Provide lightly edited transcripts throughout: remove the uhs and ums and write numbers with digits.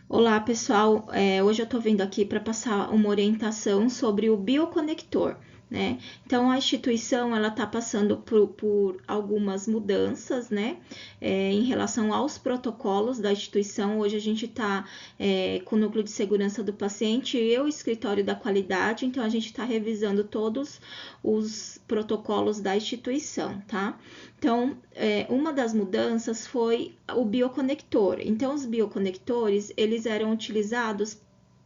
Olá, pessoal. Hoje eu estou vindo aqui para passar uma orientação sobre o bioconector, né? Então, a instituição ela está passando por algumas mudanças, né? Em relação aos protocolos da instituição. Hoje a gente está com o núcleo de segurança do paciente e o escritório da qualidade. Então, a gente está revisando todos os protocolos da instituição, tá? Então, uma das mudanças foi o bioconector. Então, os bioconectores, eles eram utilizados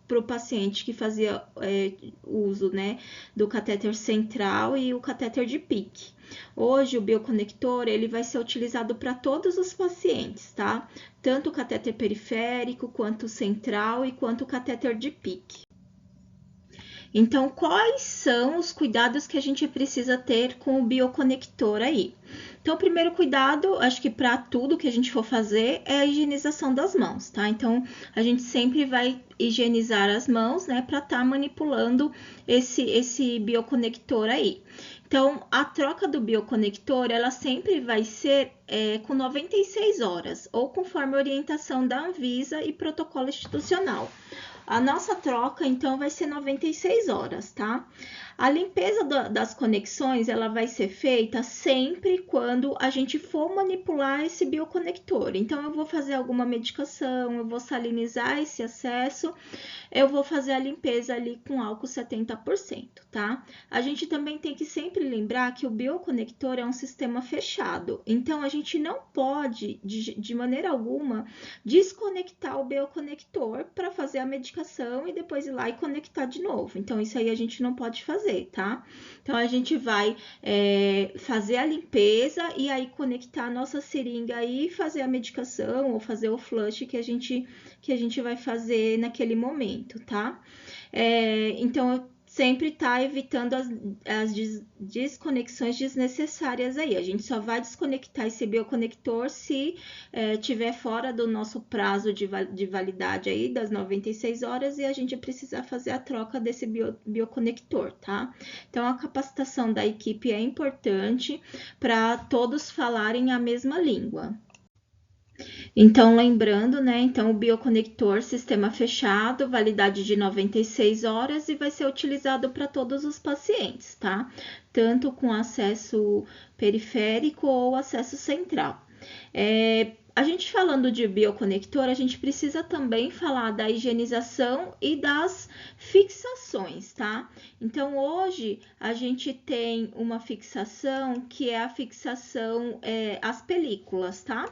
para o paciente que fazia uso, né, do catéter central e o catéter de PIC. Hoje, o bioconector, ele vai ser utilizado para todos os pacientes, tá? Tanto o catéter periférico, quanto o central e quanto o catéter de PIC. Então, quais são os cuidados que a gente precisa ter com o bioconector aí? Então, o primeiro cuidado, acho que para tudo que a gente for fazer, é a higienização das mãos, tá? Então, a gente sempre vai higienizar as mãos, né, para estar manipulando esse bioconector aí. Então, a troca do bioconector, ela sempre vai ser com 96 horas, ou conforme a orientação da Anvisa e protocolo institucional. A nossa troca, então, vai ser 96 horas, tá? A limpeza das conexões, ela vai ser feita sempre quando a gente for manipular esse bioconector. Então, eu vou fazer alguma medicação, eu vou salinizar esse acesso, eu vou fazer a limpeza ali com álcool 70%, tá? A gente também tem que sempre lembrar que o bioconector é um sistema fechado, então a gente não pode, de maneira alguma, desconectar o bioconector para fazer a medicação e depois ir lá e conectar de novo. Então, isso aí a gente não pode fazer, tá? Então, a gente vai fazer a limpeza e aí conectar a nossa seringa e fazer a medicação ou fazer o flush que a gente vai fazer naquele momento, tá? Então, sempre tá evitando as desconexões desnecessárias aí. A gente só vai desconectar esse bioconector se tiver fora do nosso prazo de validade aí, das 96 horas, e a gente precisar fazer a troca desse bioconector, tá? Então, a capacitação da equipe é importante para todos falarem a mesma língua. Então, lembrando, né? Então, o bioconector, sistema fechado, validade de 96 horas e vai ser utilizado para todos os pacientes, tá? Tanto com acesso periférico ou acesso central. A gente falando de bioconector, a gente precisa também falar da higienização e das fixações, tá? Então, hoje a gente tem uma fixação que é a fixação, as películas, tá?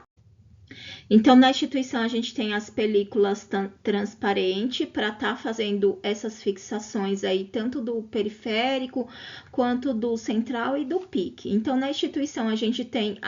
Então, na instituição, a gente tem as películas transparentes para estar fazendo essas fixações aí, tanto do periférico quanto do central e do PIC. Então, na instituição, a gente tem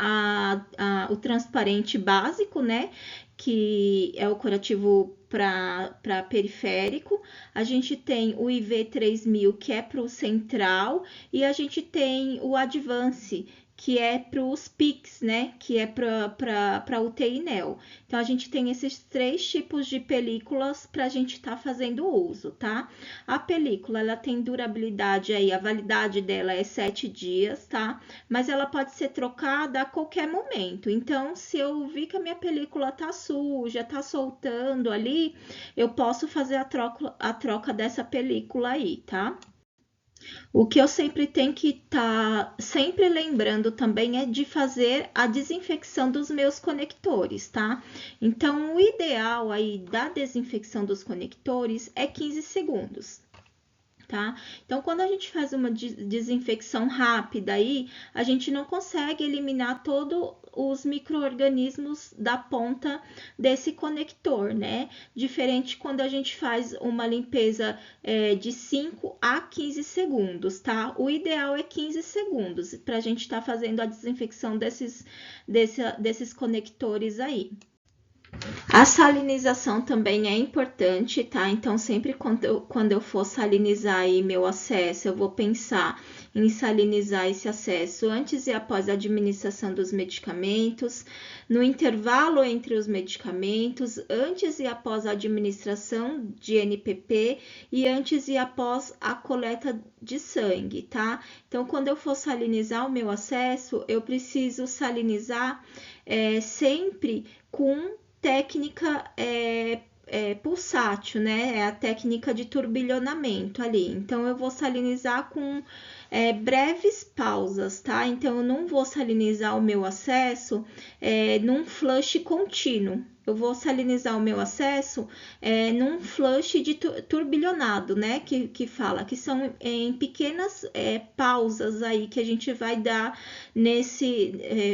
o transparente básico, né? Que é o curativo para periférico, a gente tem o IV 3000, que é para o central, e a gente tem o Advance, que é para os PICs, né? Que é para UTI Neo. Então, a gente tem esses 3 tipos de películas para a gente estar fazendo uso, tá? A película, ela tem durabilidade aí, a validade dela é 7 dias, tá? Mas ela pode ser trocada a qualquer momento. Então, se eu vi que a minha película tá suja, tá soltando ali, eu posso fazer a troca dessa película aí, tá? O que eu sempre tenho que estar sempre lembrando também é de fazer a desinfecção dos meus conectores, tá? Então, o ideal aí da desinfecção dos conectores é 15 segundos. Tá? Então, quando a gente faz uma desinfecção rápida aí, a gente não consegue eliminar todos os micro-organismos da ponta desse conector, né? Diferente quando a gente faz uma limpeza de 5 a 15 segundos, tá? O ideal é 15 segundos para a gente estar fazendo a desinfecção desses conectores aí. A salinização também é importante, tá? Então, sempre quando eu for salinizar aí meu acesso, eu vou pensar em salinizar esse acesso antes e após a administração dos medicamentos, no intervalo entre os medicamentos, antes e após a administração de NPP e antes e após a coleta de sangue, tá? Então, quando eu for salinizar o meu acesso, eu preciso salinizar sempre com técnica pulsátil, né? É a técnica de turbilhonamento ali. Então, eu vou salinizar com breves pausas, tá? Então, eu não vou salinizar o meu acesso num flush contínuo. Eu vou salinizar o meu acesso num flush de turbilhonado, né? Que fala, que são em pequenas pausas aí que a gente vai dar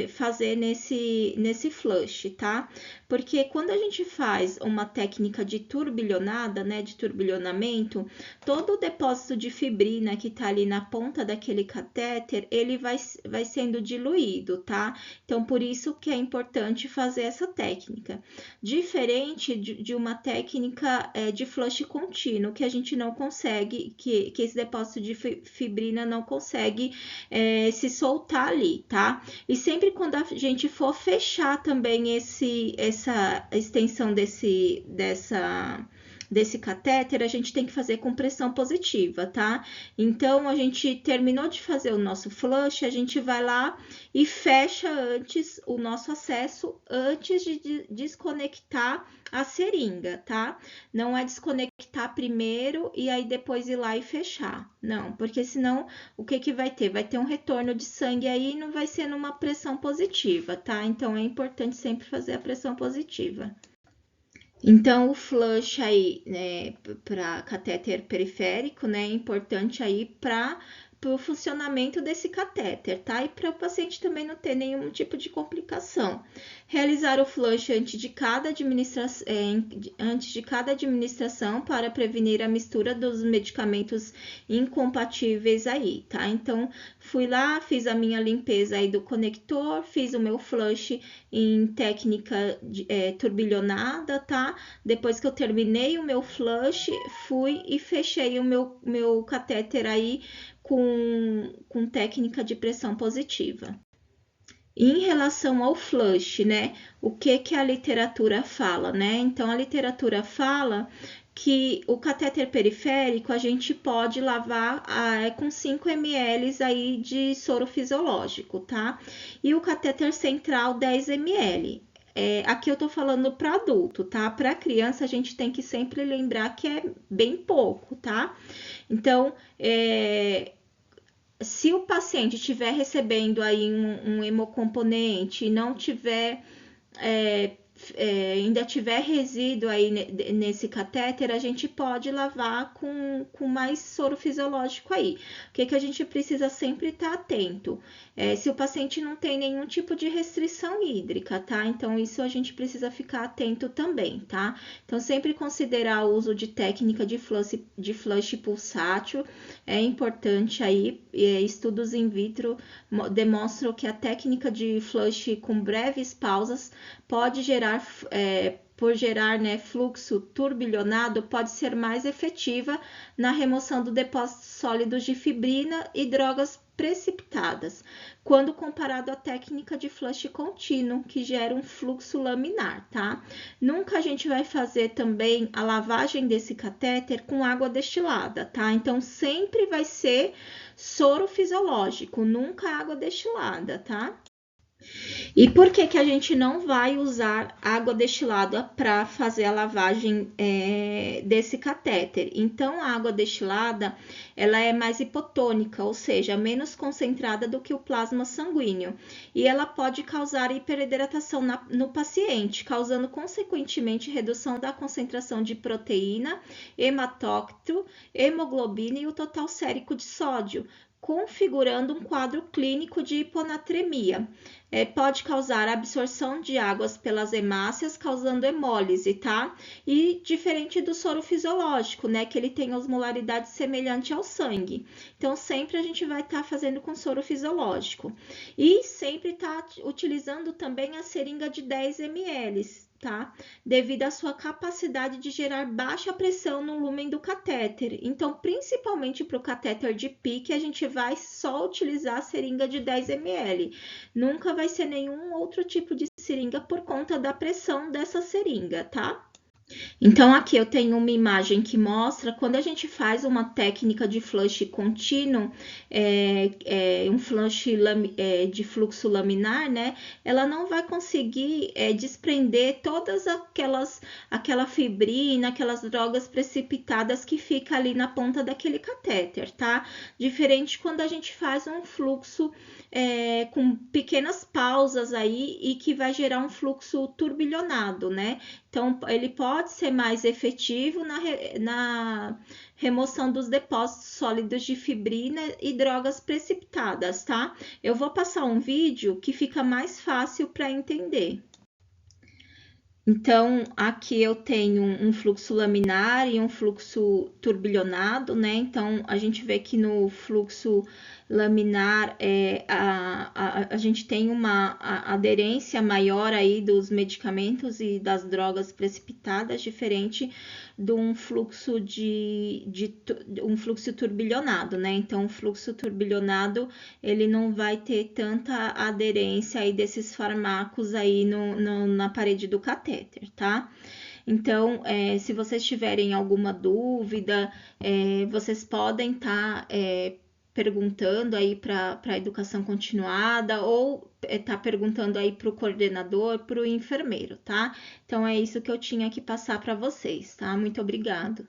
fazer nesse flush, tá? Porque quando a gente faz uma técnica de turbilhonada, né? De turbilhonamento, todo o depósito de fibrina que tá ali na ponta daquele catéter, ele vai sendo diluído, tá? Então, por isso que é importante fazer essa técnica. Diferente de uma técnica de flush contínuo, que a gente não consegue, que esse depósito de fibrina não consegue se soltar ali, tá? E sempre quando a gente for fechar também essa extensão desse catéter, a gente tem que fazer com pressão positiva, tá? Então, a gente terminou de fazer o nosso flush, a gente vai lá e fecha antes o nosso acesso, antes de desconectar a seringa, tá? Não é desconectar primeiro e aí depois ir lá e fechar. Não, porque senão o que vai ter? Vai ter um retorno de sangue aí e não vai ser numa pressão positiva, tá? Então, é importante sempre fazer a pressão positiva. Então, o flush aí, né, para catéter periférico, né, é importante aí para o funcionamento desse catéter, tá? E para o paciente também não ter nenhum tipo de complicação. Realizar o flush antes de cada administração para prevenir a mistura dos medicamentos incompatíveis aí, tá? Então, fui lá, fiz a minha limpeza aí do conector, fiz o meu flush em técnica turbilhonada, tá? Depois que eu terminei o meu flush, fui e fechei o meu catéter aí com técnica de pressão positiva. Em relação ao flush, né? O que a literatura fala, né? Então, a literatura fala que o catéter periférico a gente pode lavar com 5 ml aí de soro fisiológico, tá? E o catéter central 10 ml. Aqui eu tô falando para adulto, tá? Para criança a gente tem que sempre lembrar que é bem pouco, tá? Então, se o paciente estiver recebendo aí um hemocomponente e não tiver ainda tiver resíduo aí nesse catéter, a gente pode lavar com mais soro fisiológico aí. O que a gente precisa sempre estar atento? Se o paciente não tem nenhum tipo de restrição hídrica, tá? Então, isso a gente precisa ficar atento também, tá? Então, sempre considerar o uso de técnica de flush pulsátil é importante aí. Estudos in vitro demonstram que a técnica de flush com breves pausas pode gerar né, fluxo turbilhonado, pode ser mais efetiva na remoção do depósito sólido de fibrina e drogas precipitadas, quando comparado à técnica de flush contínuo, que gera um fluxo laminar, tá? Nunca a gente vai fazer também a lavagem desse catéter com água destilada, tá? Então, sempre vai ser soro fisiológico, nunca água destilada, tá? E por que a gente não vai usar água destilada para fazer a lavagem desse catéter? Então, a água destilada ela é mais hipotônica, ou seja, menos concentrada do que o plasma sanguíneo. E ela pode causar hiperidratação no paciente, causando consequentemente redução da concentração de proteína, hematócrito, hemoglobina e o total sérico de sódio, configurando um quadro clínico de hiponatremia. Pode causar absorção de águas pelas hemácias, causando hemólise, tá? E diferente do soro fisiológico, né? Que ele tem osmolaridade semelhante ao sangue. Então, sempre a gente vai estar fazendo com soro fisiológico. E sempre tá utilizando também a seringa de 10 ml, tá? Devido à sua capacidade de gerar baixa pressão no lumen do catéter. Então, principalmente para o catéter de PIC, a gente vai só utilizar a seringa de 10 ml. Nunca vai ser nenhum outro tipo de seringa por conta da pressão dessa seringa, tá? Então, aqui eu tenho uma imagem que mostra quando a gente faz uma técnica de flush contínuo, um flush de fluxo laminar, né? Ela não vai conseguir desprender todas aquela fibrina, aquelas drogas precipitadas que fica ali na ponta daquele catéter, tá? Diferente quando a gente faz um fluxo com pequenas pausas aí e que vai gerar um fluxo turbilhonado, né? Então, ele pode ser mais efetivo na remoção dos depósitos sólidos de fibrina e drogas precipitadas, tá? Eu vou passar um vídeo que fica mais fácil para entender. Então, aqui eu tenho um fluxo laminar e um fluxo turbilhonado, né? Então, a gente vê que no fluxo laminar a gente tem uma aderência maior aí dos medicamentos e das drogas precipitadas, diferente de um fluxo um fluxo turbilhonado, né? Então, o fluxo turbilhonado ele não vai ter tanta aderência aí desses fármacos aí na parede do catéter, tá? Então, se vocês tiverem alguma dúvida, vocês podem estar perguntando aí para a educação continuada ou tá perguntando aí para o coordenador, para o enfermeiro, tá? Então é isso que eu tinha que passar para vocês, tá? Muito obrigado.